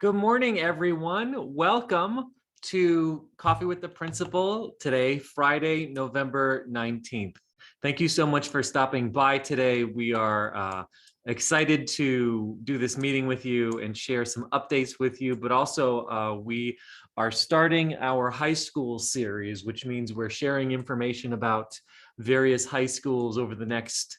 Good morning, everyone. Welcome to Coffee with the Principal today, Friday, November 19th. Thank you so much for stopping by today. We are excited to do this meeting with you and share some updates with you, but also we are starting our high school series, which means we're sharing information about various high schools over the next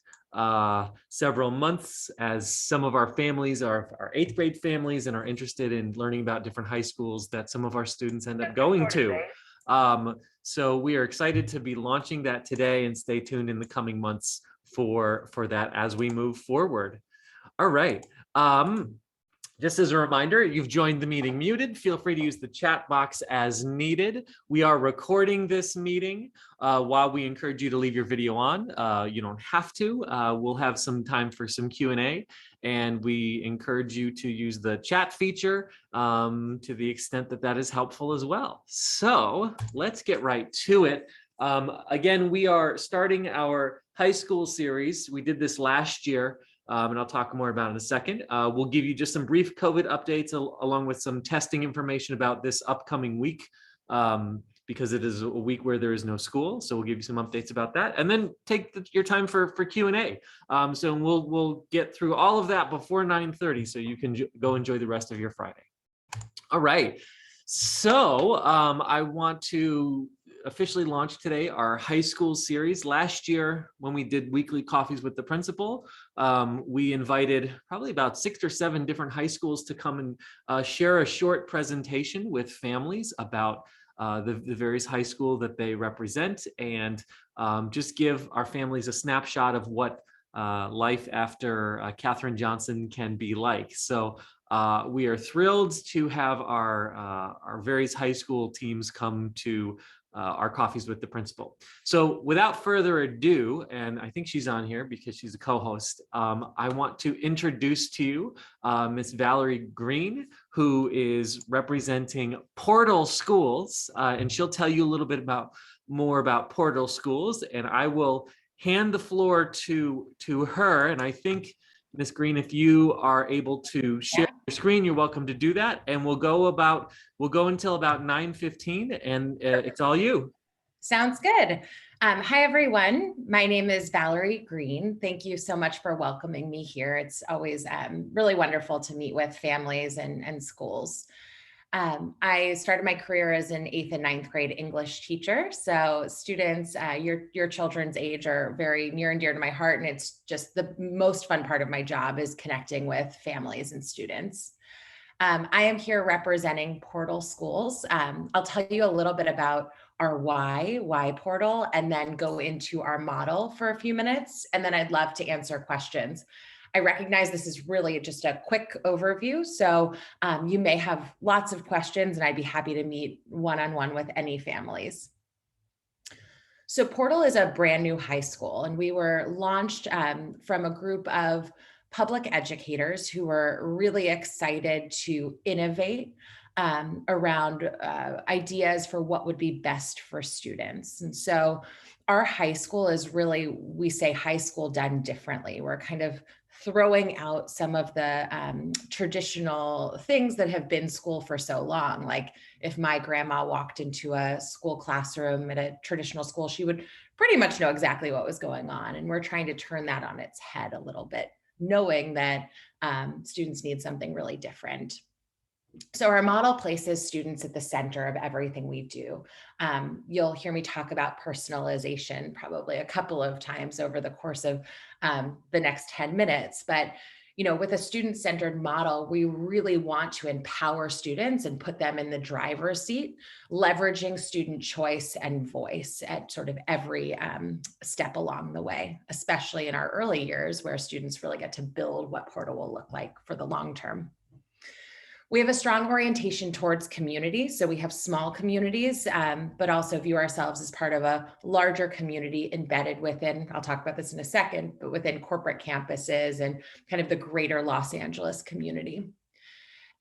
several months, as some of our families are 8th grade families and are interested in learning about different high schools that some of our students end up going to. So we are excited to be launching that today, and stay tuned in the coming months for that as we move forward. All right. Just as a reminder, you've joined the meeting muted. Feel free to use the chat box as needed. We are recording this meeting. While we encourage you to leave your video on, you don't have to. We'll have some time for some Q&A, and we encourage you to use the chat feature to the extent that that is helpful as well. So let's get right to it. Again, we are starting our high school series. We did this last year. And I'll talk more about it in a second. We'll give you just some brief COVID updates along with some testing information about this upcoming week, because it is a week where there is no school. So we'll give you some updates about that, and then take your time for Q&A. So we'll get through all of that before 9:30, so you can go enjoy the rest of your Friday. All right. So I want to officially launch today our high school series. Last year, when we did weekly coffees with the principal, we invited probably about 6 or 7 different high schools to come and share a short presentation with families about the various high school that they represent, and just give our families a snapshot of what life after Katherine Johnson can be like. So we are thrilled to have our various high school teams come to our coffees with the principal. So without further ado, and I think she's on here because she's a co-host, I want to introduce to you Miss Valerie Green, who is representing Portal Schools, and she'll tell you a little bit more about Portal Schools, and I will hand the floor to her. And I think, Ms. Green, if you are able to share your screen, you're welcome to do that. And we'll go until about 9:15, and it's all you. Sounds good. Hi, everyone. My name is Valerie Green. Thank you so much for welcoming me here. It's always really wonderful to meet with families and schools. I started my career as an 8th and 9th grade English teacher. So students, your children's age are very near and dear to my heart. And it's just the most fun part of my job is connecting with families and students. I am here representing Portal Schools. I'll tell you a little bit about our why Portal, and then go into our model for a few minutes. And then I'd love to answer questions. I recognize this is really just a quick overview, so you may have lots of questions, and I'd be happy to meet one-on-one with any families. So Portal is a brand new high school, and we were launched from a group of public educators who were really excited to innovate around ideas for what would be best for students. And so our high school is really, we say high school done differently. We're kind of throwing out some of the traditional things that have been school for so long. Like if my grandma walked into a school classroom at a traditional school, she would pretty much know exactly what was going on. And we're trying to turn that on its head a little bit, knowing that students need something really different. So our model places students at the center of everything we do. You'll hear me talk about personalization probably a couple of times over the course of the next 10 minutes. But with a student-centered model, we really want to empower students and put them in the driver's seat, leveraging student choice and voice at sort of every step along the way, especially in our early years where students really get to build what Portal will look like for the long term. We have a strong orientation towards community. So we have small communities, but also view ourselves as part of a larger community embedded within, I'll talk about this in a second, but within corporate campuses and kind of the greater Los Angeles community.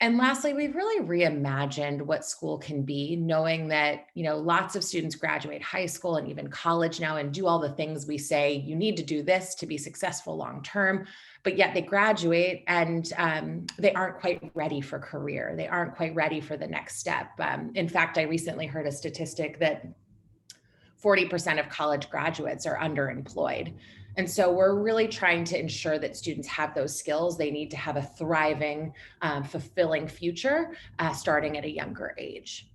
And lastly, we've really reimagined what school can be, knowing that, lots of students graduate high school and even college now and do all the things we say you need to do this to be successful long term. but yet they graduate and they aren't quite ready for career. They aren't quite ready for the next step. In fact, I recently heard a statistic that 40% of college graduates are underemployed. And so we're really trying to ensure that students have those skills. They need to have a thriving, fulfilling future starting at a younger age.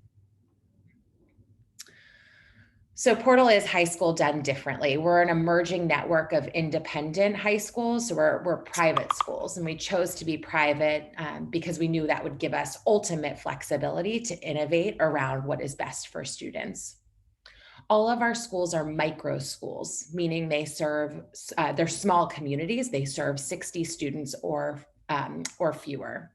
So Portal is high school done differently. We're an emerging network of independent high schools. So we're private schools, and we chose to be private because we knew that would give us ultimate flexibility to innovate around what is best for students. All of our schools are micro schools, meaning they serve, they're small communities. They serve 60 students or fewer.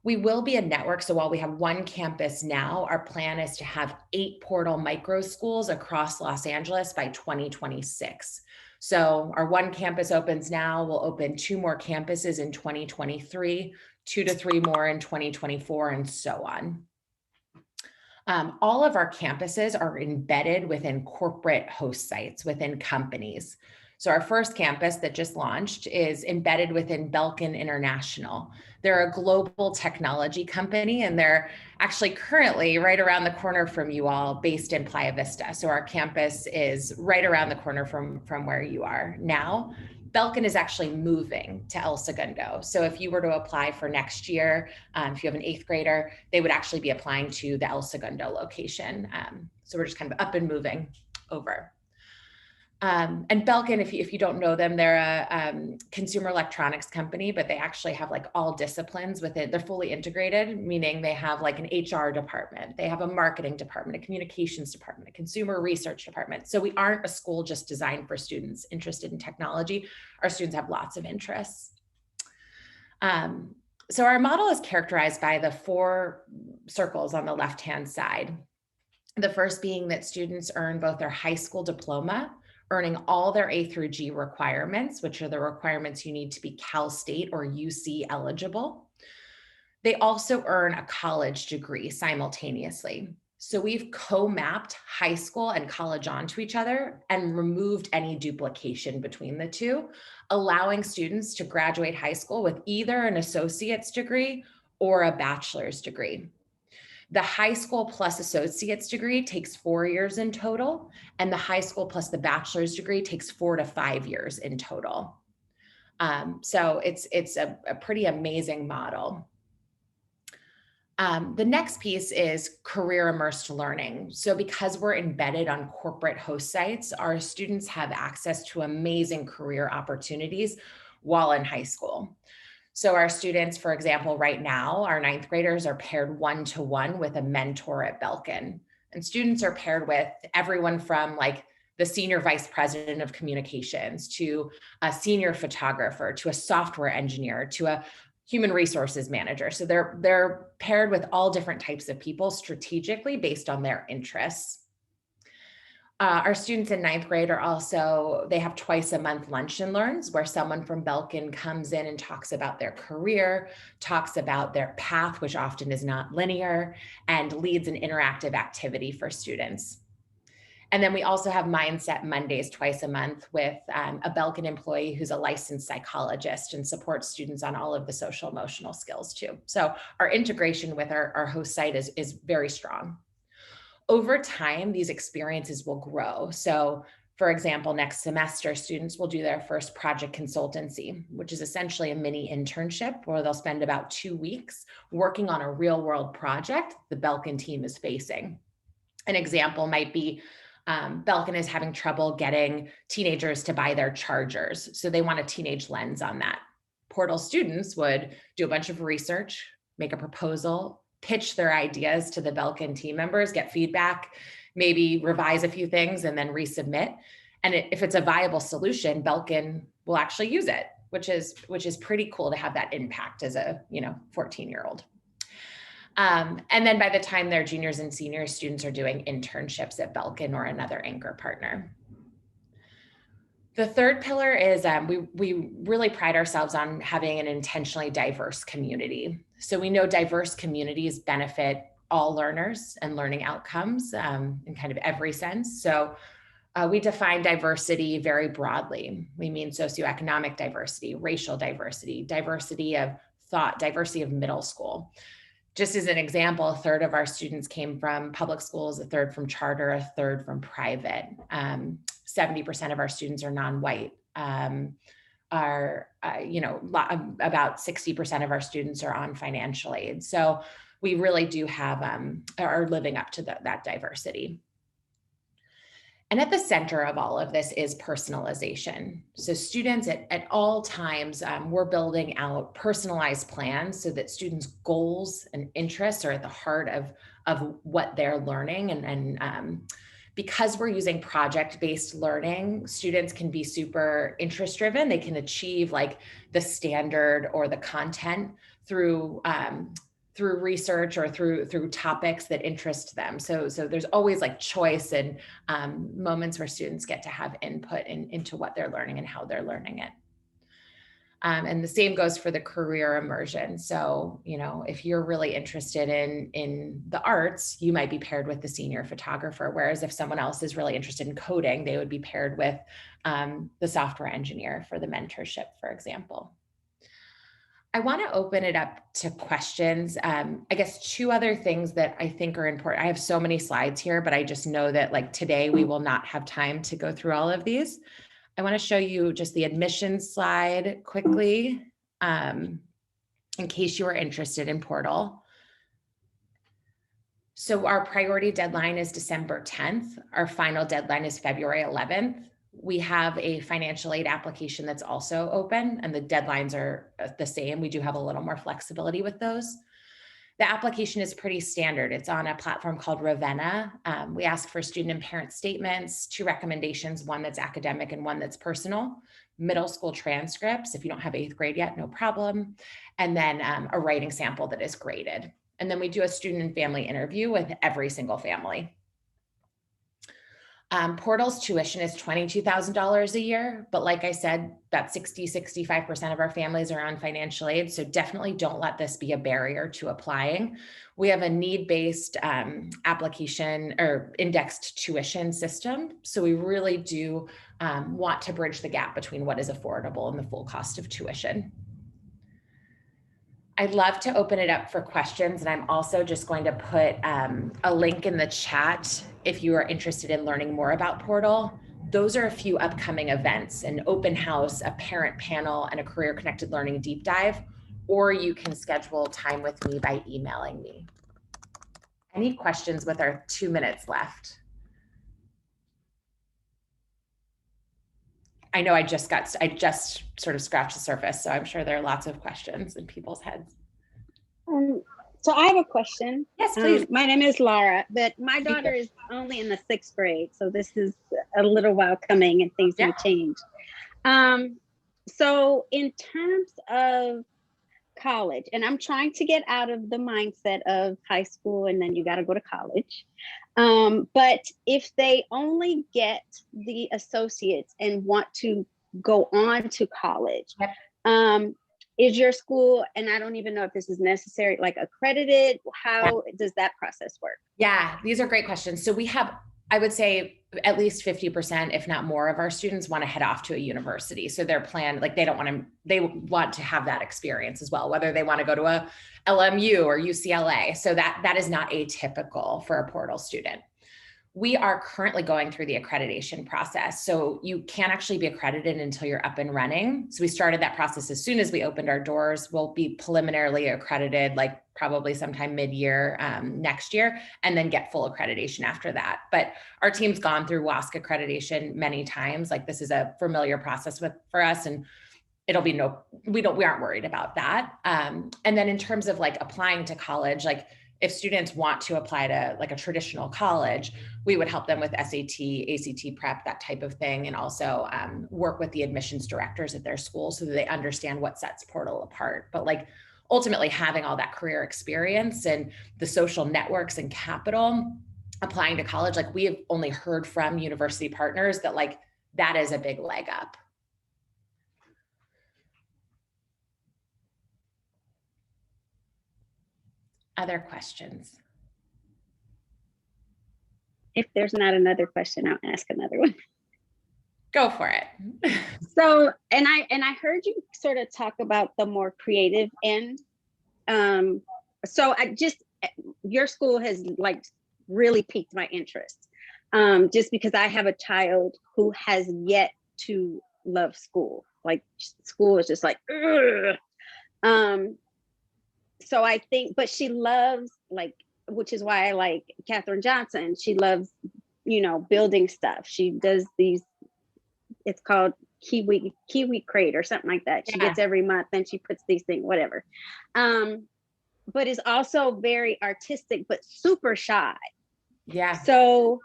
We will be a network. So while we have one campus now, our plan is to have 8 Portal micro schools across Los Angeles by 2026. So our one campus opens now. We'll open 2 more campuses in 2023, 2 to 3 more in 2024, and so on. All of our campuses are embedded within corporate host sites, within companies. So our first campus that just launched is embedded within Belkin International. They're a global technology company, and they're actually currently right around the corner from you all, based in Playa Vista. So our campus is right around the corner from where you are now. Belkin is actually moving to El Segundo. So if you were to apply for next year, if you have an 8th grader, they would actually be applying to the El Segundo location. So we're just kind of up and moving over. And Belkin, if you don't know them, they're a consumer electronics company, but they actually have like all disciplines within. They're fully integrated, meaning they have like an HR department, they have a marketing department, a communications department, a consumer research department. So we aren't a school just designed for students interested in technology. Our students have lots of interests. So our model is characterized by the 4 circles on the left-hand side. The first being that students earn both their high school diploma, earning all their A through G requirements, which are the requirements you need to be Cal State or UC eligible. They also earn a college degree simultaneously. So we've co-mapped high school and college onto each other and removed any duplication between the two, allowing students to graduate high school with either an associate's degree or a bachelor's degree. The high school plus associate's degree takes 4 years in total, and the high school plus the bachelor's degree takes 4 to 5 years in total. So it's a pretty amazing model. The next piece is career immersed learning. So because we're embedded on corporate host sites, our students have access to amazing career opportunities while in high school. So our students, for example, right now, our 9th graders are paired 1-to-1 with a mentor at Belkin. And students are paired with everyone from like the senior vice president of communications to a senior photographer, to a software engineer, to a human resources manager. So they're paired with all different types of people strategically based on their interests. Our students in 9th grade are also, they have twice a month lunch and learns, where someone from Belkin comes in and talks about their career, talks about their path, which often is not linear, and leads an interactive activity for students. And then we also have Mindset Mondays twice a month with a Belkin employee who's a licensed psychologist and supports students on all of the social emotional skills too. So our integration with our host site is very strong. Over time, these experiences will grow. So for example, next semester, students will do their first project consultancy, which is essentially a mini internship where they'll spend about 2 weeks working on a real world project the Belkin team is facing. An example might be Belkin is having trouble getting teenagers to buy their chargers. So they want a teenage lens on that. Portal students would do a bunch of research, make a proposal, pitch their ideas to the Belkin team members, get feedback, maybe revise a few things and then resubmit. And if it's a viable solution, Belkin will actually use it, which is pretty cool to have that impact as a 14-year-old. And then by the time they're juniors and seniors, students are doing internships at Belkin or another anchor partner. The third pillar is we really pride ourselves on having an intentionally diverse community. So we know diverse communities benefit all learners and learning outcomes in kind of every sense. So We define diversity very broadly. We mean socioeconomic diversity, racial diversity, diversity of thought, diversity of middle school. Just as an example, a third of our students came from public schools, a third from charter, a third from private. 70% of our students are non-white. About 60% of our students are on financial aid. So we really do have, are living up to that diversity. And at the center of all of this is personalization. So students at all times, we're building out personalized plans so that students' goals and interests are at the heart of what they're learning. And because we're using project-based learning, students can be super interest-driven. They can achieve like the standard or the content through research or through topics that interest them. So there's always like choice and moments where students get to have input into what they're learning and how they're learning it. And the same goes for the career immersion. So, if you're really interested in the arts, you might be paired with the senior photographer. Whereas if someone else is really interested in coding, they would be paired with the software engineer for the mentorship, for example. I want to open it up to questions. I guess two other things that I think are important. I have so many slides here, but I just know that like today we will not have time to go through all of these. I want to show you just the admissions slide quickly, in case you are interested in Portal. So our priority deadline is December 10th. Our final deadline is February 11th. We have a financial aid application that's also open, and the deadlines are the same. We do have a little more flexibility with those. The application is pretty standard. It's on a platform called Ravenna. We ask for student and parent statements, 2 recommendations, one that's academic and one that's personal, middle school transcripts. If you don't have 8th grade yet, no problem. And then a writing sample that is graded. And then we do a student and family interview with every single family. Portal's tuition is $22,000 a year, but like I said, about 65% of our families are on financial aid. So definitely don't let this be a barrier to applying. We have a need-based application or indexed tuition system. So we really do want to bridge the gap between what is affordable and the full cost of tuition. I'd love to open it up for questions, and I'm also just going to put a link in the chat if you are interested in learning more about Portal. Those are a few upcoming events: an open house, a parent panel, and a career connected learning deep dive, or you can schedule time with me by emailing me. Any questions with our 2 minutes left? I know I just sort of scratched the surface, so I'm sure there are lots of questions in people's heads. So I have a question. Yes, please. My name is Laura, but my daughter is only in the 6th grade, so this is a little while coming and things may change. So in terms of college, and I'm trying to get out of the mindset of high school and then you got to go to college. But if they only get the associates and want to go on to college, is your school, and I don't even know if this is necessary, like accredited? How does that process work? Yeah, these are great questions. So we have, I would say, at least 50%, if not more, of our students want to head off to a university. So their plan, like they want to have that experience as well, whether they want to go to a LMU or UCLA. So that is not atypical for a Portal student. We are currently going through the accreditation process. So you can't actually be accredited until you're up and running. So we started that process as soon as we opened our doors. We'll be preliminarily accredited, like probably sometime mid-year next year, and then get full accreditation after that. But our team's gone through WASC accreditation many times. Like this is a familiar process for us, and it'll be we aren't worried about that. And then in terms of like applying to college, like if students want to apply to like a traditional college, we would help them with SAT, ACT prep, that type of thing, and also work with the admissions directors at their school so that they understand what sets Portal apart. But like ultimately having all that career experience and the social networks and capital applying to college, like we have only heard from university partners that like that is a big leg up. Other questions? If there's not another question, I'll ask another one. Go for it. So, and I heard you sort of talk about the more creative end. So your school has like really piqued my interest. Just because I have a child who has yet to love school. Like school is just like, ugh. So I think, but she loves like, which is why I like Katherine Johnson. She loves, building stuff. She does these, it's called Kiwi Crate or something like that. She gets every month and she puts these things, whatever. But is also very artistic, but super shy. Yeah. So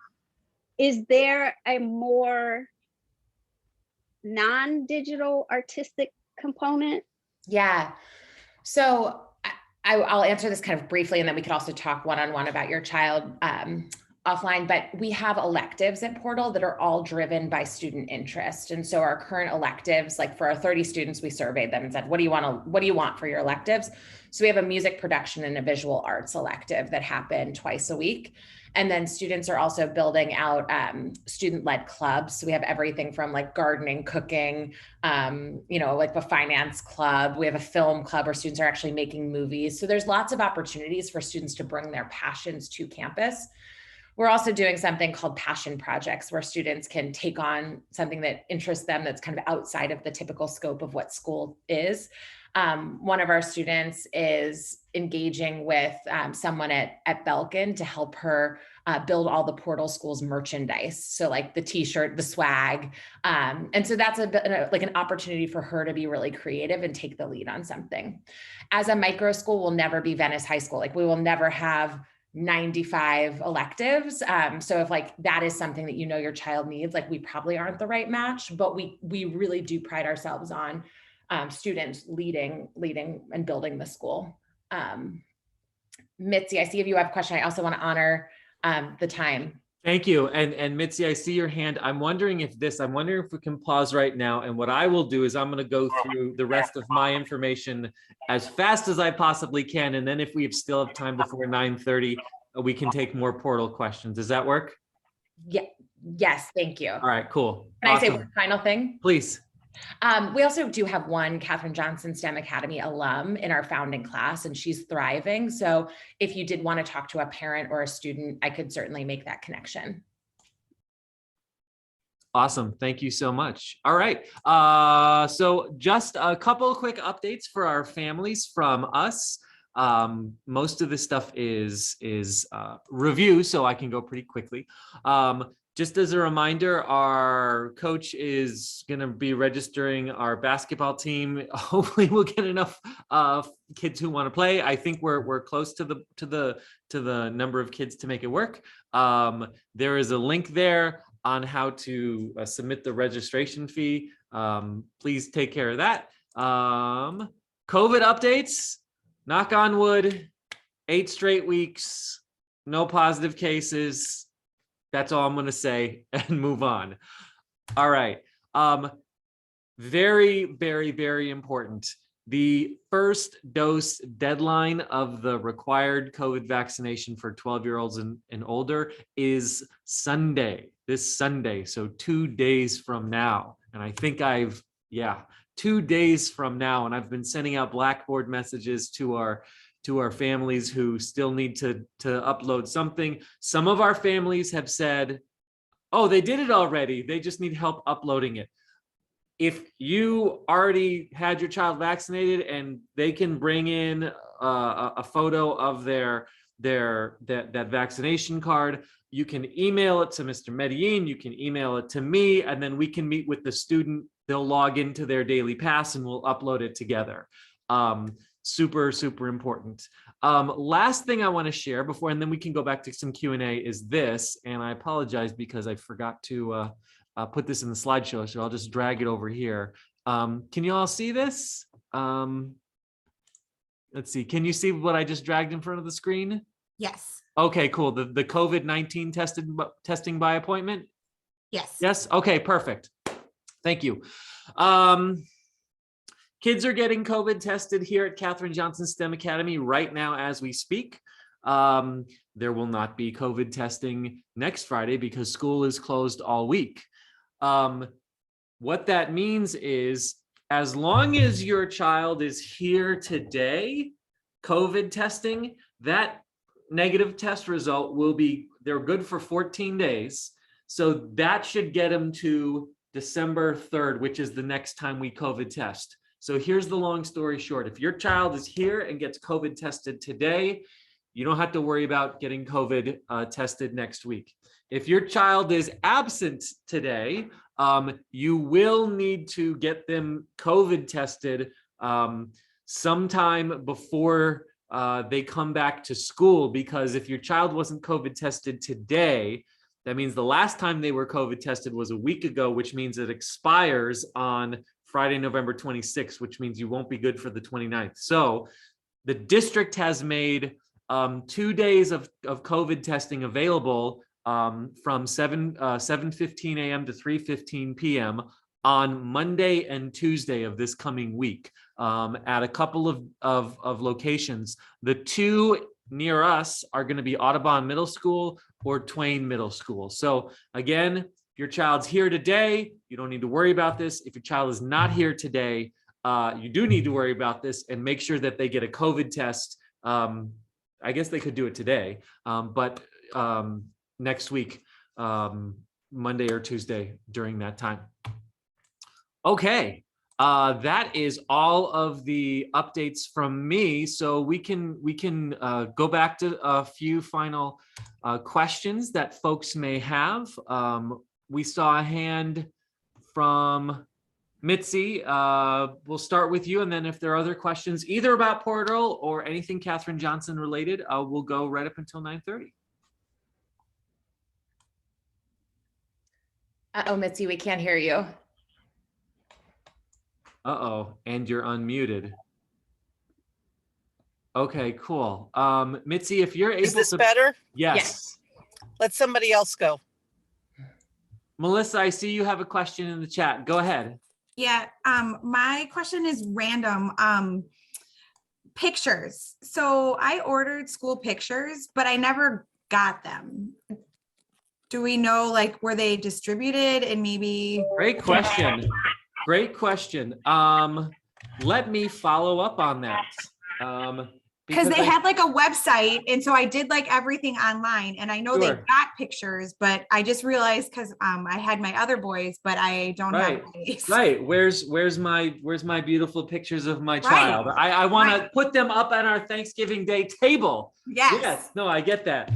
is there a more non-digital artistic component? Yeah. So I'll answer this kind of briefly, and then we could also talk one-on-one about your child offline, but we have electives at Portal that are all driven by student interest. And so our current electives, like for our 30 students, we surveyed them and said, what do you want for your electives? So we have a music production and a visual arts elective that happen twice a week. And then students are also building out student-led clubs. So we have everything from like gardening, cooking, like a finance club. We have a film club where students are actually making movies. So there's lots of opportunities for students to bring their passions to campus. We're also doing something called passion projects where students can take on something that interests them that's kind of outside of the typical scope of what school is. One of our students is engaging with someone at Belkin to help her build all the Portal Schools merchandise. So like the t-shirt, the swag. And so that's like an opportunity for her to be really creative and take the lead on something. As a micro school, we'll never be Venice High School. Like we will never have 95 electives. So if like that is something that your child needs, like we probably aren't the right match, but we really do pride ourselves on students leading and building the school. Mitzi, I see if you have a question. I also want to honor the time. Thank you. And Mitzi, I see your hand. I'm wondering if we can pause right now. And what I will do is I'm going to go through the rest of my information as fast as I possibly can. And then if we still have time before 9:30, we can take more Portal questions. Does that work? Yeah. Yes. Thank you. All right, cool. Can Awesome. I say one final thing? Please. We also do have one Katherine Johnson STEM Academy alum in our founding class, and she's thriving. So if you did want to talk to a parent or a student, I could certainly make that connection. Awesome. Thank you so much. All right. So just a couple of quick updates for our families from us. Most of this stuff is review, so I can go pretty quickly. Just as a reminder, our coach is going to be registering our basketball team. Hopefully we'll get enough kids who want to play. I think we're close to the number of kids to make it work. There is a link there on how to submit the registration fee. Please take care of that. COVID updates, knock on wood, 8 straight weeks, no positive cases. That's all I'm going to say and move on. All right. Very, very, very important. The first dose deadline of the required COVID vaccination for 12-year-olds and older is Sunday, this Sunday. So 2 days from now. And I think 2 days from now. And I've been sending out Blackboard messages to our families who still need to upload something. Some of our families have said, oh, they did it already. They just need help uploading it. If you already had your child vaccinated and they can bring in a photo of that vaccination card, you can email it to Mr. Medellin, you can email it to me, and then we can meet with the student. They'll log into their daily pass and we'll upload it together. Super, super important. Last thing I want to share before, and then we can go back to some Q&A, is this, and I apologize because I forgot to put this in the slideshow, so I'll just drag it over here. Can you all see this? Let's see, can you see what I just dragged in front of the screen? Yes. Okay, cool. The COVID-19 testing by appointment? Yes. Yes, okay, perfect. Thank you. Kids are getting COVID tested here at Katherine Johnson STEM Academy right now as we speak. There will not be COVID testing next Friday because school is closed all week. What that means is, as long as your child is here today, COVID testing, that negative test result will be, they're good for 14 days. So that should get them to December 3rd, which is the next time we COVID test. So here's the long story short. If your child is here and gets COVID tested today, you don't have to worry about getting COVID tested next week. If your child is absent today, you will need to get them COVID tested sometime before they come back to school, because if your child wasn't COVID tested today, that means the last time they were COVID tested was a week ago, which means it expires on Friday, November 26th, which means you won't be good for the 29th. So the district has made 2 days of COVID testing available from 7:15 a.m. to 3:15 p.m. on Monday and Tuesday of this coming week at a couple of locations. The two near us are going to be Audubon Middle School or Twain Middle School. So again, if your child's here today, you don't need to worry about this. If your child is not here today, you do need to worry about this and make sure that they get a COVID test. I guess they could do it today, but next week, Monday or Tuesday during that time. Okay, that is all of the updates from me. So we can go back to a few final questions that folks may have. We saw a hand from Mitzi. We'll start with you, and then if there are other questions, either about Portal or anything Katherine Johnson related, we'll go right up until 9:30. Uh-oh, Mitzi, we can't hear you. Uh-oh, and you're unmuted. Okay, cool. Mitzi, if you're able to— Is this better? Yes. Let somebody else go. Melissa, I see you have a question in the chat. Go ahead. Yeah, my question is random. Pictures. So I ordered school pictures, but I never got them. Do we know, like, were they distributed and maybe? Great question. Great question. Let me follow up on that. Because they had like a website, and so I did like everything online, and I know they Sure. got pictures, but I just realized because I had my other boys, but I don't have these. Right. Where's my beautiful pictures of my child? I want to put them up on our Thanksgiving Day table. Yes. No, I get that.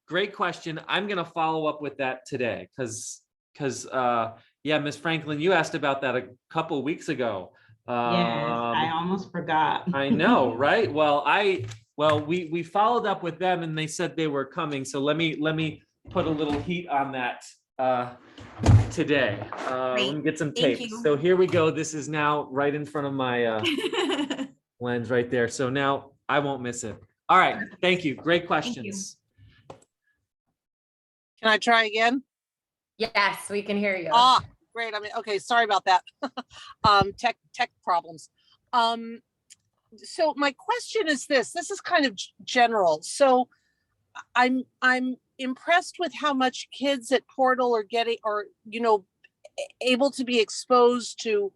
Great question. I'm gonna follow up with that today because yeah, Miss Franklin, you asked about that a couple weeks ago. Yes, I almost forgot. I know, right? Well, we followed up with them and they said they were coming. So let me put a little heat on that today. Let me get some tape. So here we go. This is now right in front of my lens right there. So now I won't miss it. All right. Thank you. Great questions. Can I try again? Yes, we can hear you. Ah, great. I mean, okay, sorry about that. Tech problems. So my question is this is kind of general. So I'm impressed with how much kids at Portal are getting, or, able to be exposed to,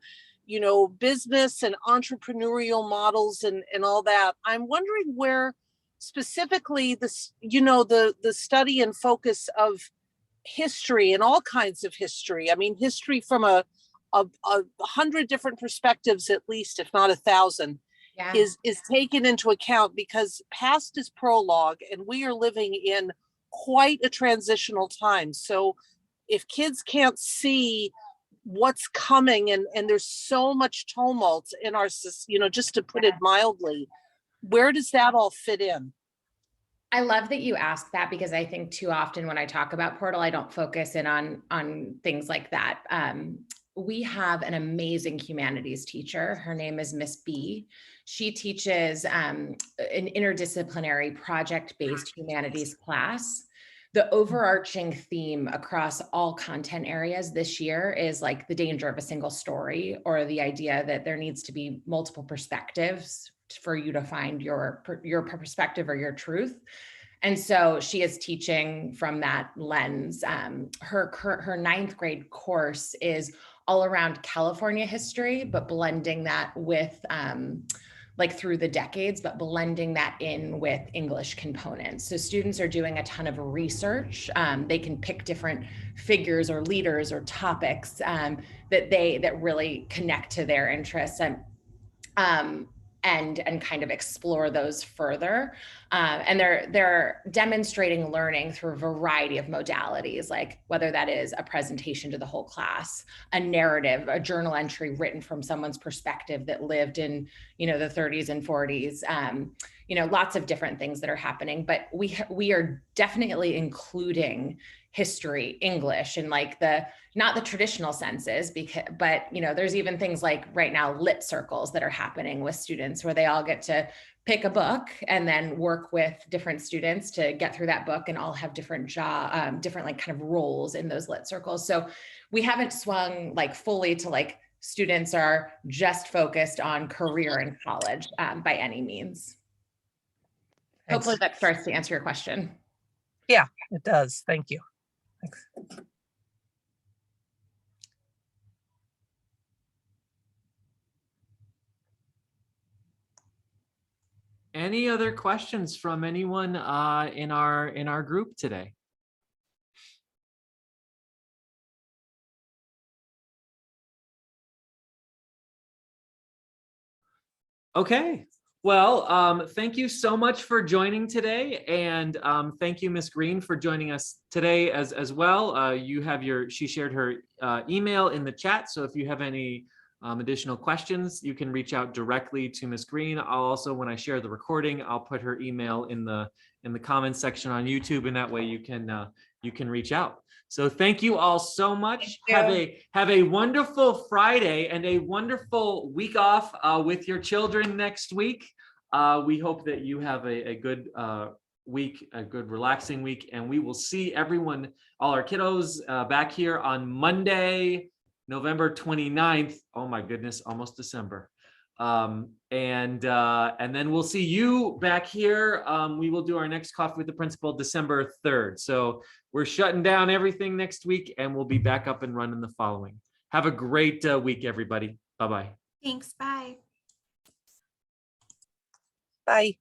business and entrepreneurial models and all that. I'm wondering where specifically this, the study and focus of history and all kinds of history. I mean, history from a 100 different perspectives, at least, if not 1,000, is taken into account, because past is prologue and we are living in quite a transitional time. So if kids can't see what's coming and there's so much tumult in our, just to put it mildly, where does that all fit in? I love that you asked that, because I think too often when I talk about Portal, I don't focus in on things like that. We have an amazing humanities teacher. Her name is Miss B. She teaches an interdisciplinary project-based humanities class. the overarching theme across all content areas this year is like the danger of a single story, or the idea that there needs to be multiple perspectives for you to find your perspective or your truth. And so she is teaching from that lens. Her ninth grade course is all around California history, but blending that with like through the decades, but blending that in with English components. So students are doing a ton of research. They can pick different figures or leaders or topics that really connect to their interests, and kind of explore those further. And they're demonstrating learning through a variety of modalities, like whether that is a presentation to the whole class, a narrative, a journal entry written from someone's perspective that lived in, the 30s and 40s, lots of different things that are happening. But we are definitely including history, English, and like not the traditional senses, but there's even things like right now lit circles that are happening with students where they all get to pick a book and then work with different students to get through that book, and all have different different like kind of roles in those lit circles. So we haven't swung like fully to like students are just focused on career in college by any means. Thanks. Hopefully that starts to answer your question. Yeah, it does. Thank you. Thanks. Any other questions from anyone in our group today? Okay. Well, thank you so much for joining today, and thank you, Ms. Green, for joining us today as well. She shared her email in the chat, so if you have any additional questions, you can reach out directly to Ms. Green. I'll also, when I share the recording, I'll put her email in the comments section on YouTube, and that way you can reach out. So thank you all so much. Have a wonderful Friday and a wonderful week off with your children next week. We hope that you have a good week, a good relaxing week, and we will see everyone, all our kiddos, back here on Monday, November 29th. Oh my goodness, almost December. And then we'll see you back here. We will do our next Coffee with the Principal December 3rd. So we're shutting down everything next week, and we'll be back up and running the following. Have a great week, everybody. Bye-bye. Thanks. Bye. Bye.